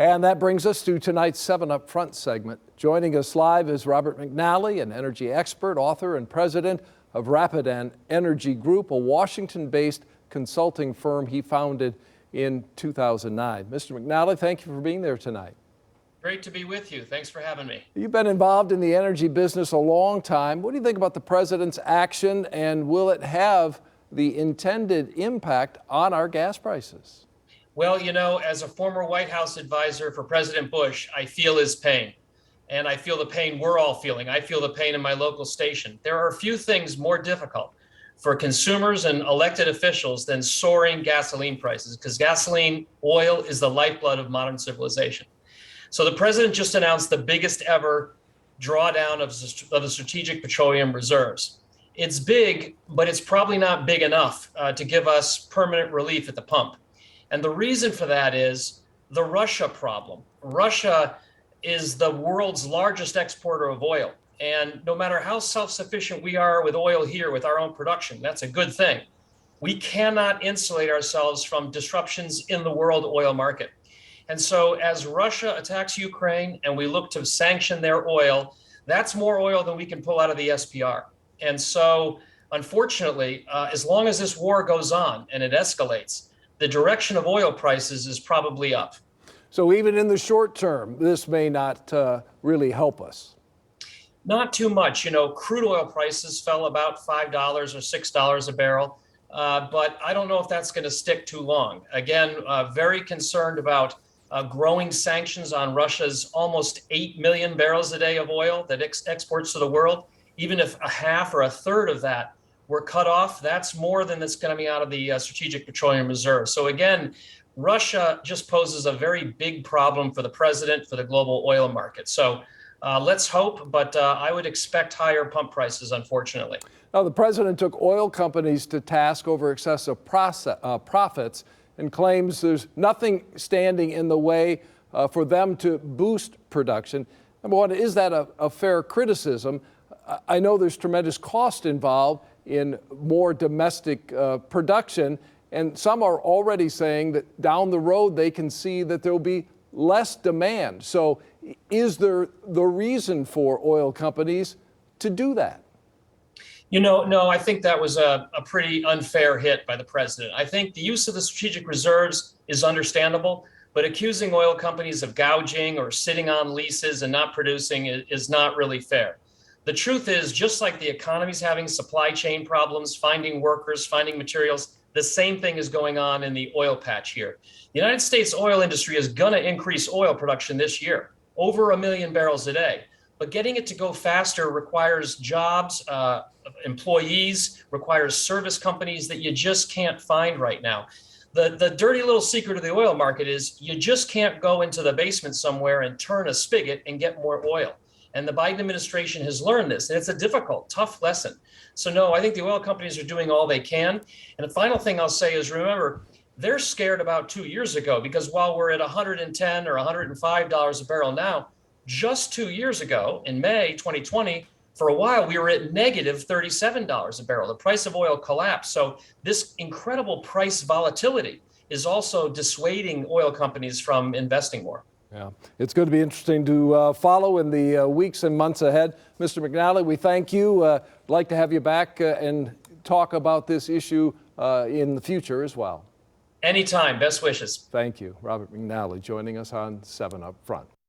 And that brings us to tonight's 7 Up Front segment. Joining us live is Robert McNally, an energy expert, author, and president of Rapidan Energy Group, a Washington-based consulting firm he founded in 2009. Mr. McNally, thank you for being there tonight. Great to be with you. Thanks for having me. You've been involved in the energy business a long time. What do you think about the president's action, and will it have the intended impact on our gas prices? Well, you know, as a former White House advisor for President Bush, I feel his pain. And I feel the pain we're all feeling. I feel the pain in my local station. There are a few things more difficult for consumers and elected officials than soaring gasoline prices, because gasoline, oil, is the lifeblood of modern civilization. So the president just announced the biggest ever drawdown of the Strategic Petroleum Reserves. It's big, but it's probably not big enough to give us permanent relief at the pump. And the reason for that is the Russia problem. Russia is the world's largest exporter of oil. And no matter how self-sufficient we are with oil here with our own production, that's a good thing. We cannot insulate ourselves from disruptions in the world oil market. And so as Russia attacks Ukraine and we look to sanction their oil, that's more oil than we can pull out of the SPR. And so, unfortunately, as long as this war goes on and it escalates, the direction of oil prices is probably up. So even in the short term, this may not really help us. Not too much. You know, crude oil prices fell about $5 or $6 a barrel, but I don't know if that's going to stick too long. Again, very concerned about growing sanctions on Russia's almost 8 million barrels a day of oil that exports to the world. Even if a half or a third of that were cut off, that's more than that's going to be out of the Strategic Petroleum Reserve. So again, Russia just poses a very big problem for the president, for the global oil market. So let's hope, but I would expect higher pump prices, unfortunately. Now, the president took oil companies to task over excessive profits and claims there's nothing standing in the way for them to boost production. Number one, is that a fair criticism? I know there's tremendous cost involved in more domestic production, and some are already saying that down the road they can see that there will be less demand. So is there the reason for oil companies to do that? You know, no, I think that was a pretty unfair hit by the president. I think the use of the strategic reserves is understandable, but accusing oil companies of gouging or sitting on leases and not producing is not really fair. The truth is, just like the economy's having supply chain problems, finding workers, finding materials, the same thing is going on in the oil patch here. The United States oil industry is going to increase oil production this year, over 1 million barrels a day. But getting it to go faster requires jobs, employees, requires service companies that you just can't find right now. The dirty little secret of the oil market is you just can't go into the basement somewhere and turn a spigot and get more oil. And the Biden administration has learned this, and it's a difficult, tough lesson. So no, I think the oil companies are doing all they can. And the final thing I'll say is, remember, they're scared about 2 years ago, because while we're at $110 or $105 a barrel now, just 2 years ago, in May 2020, for a while, we were at negative $37 a barrel. The price of oil collapsed. So this incredible price volatility is also dissuading oil companies from investing more. Yeah, it's going to be interesting to follow in the weeks and months ahead. Mr. McNally, we thank you. I'd like to have you back and talk about this issue in the future as well. Anytime. Best wishes. Thank you. Robert McNally joining us on 7 Up Front.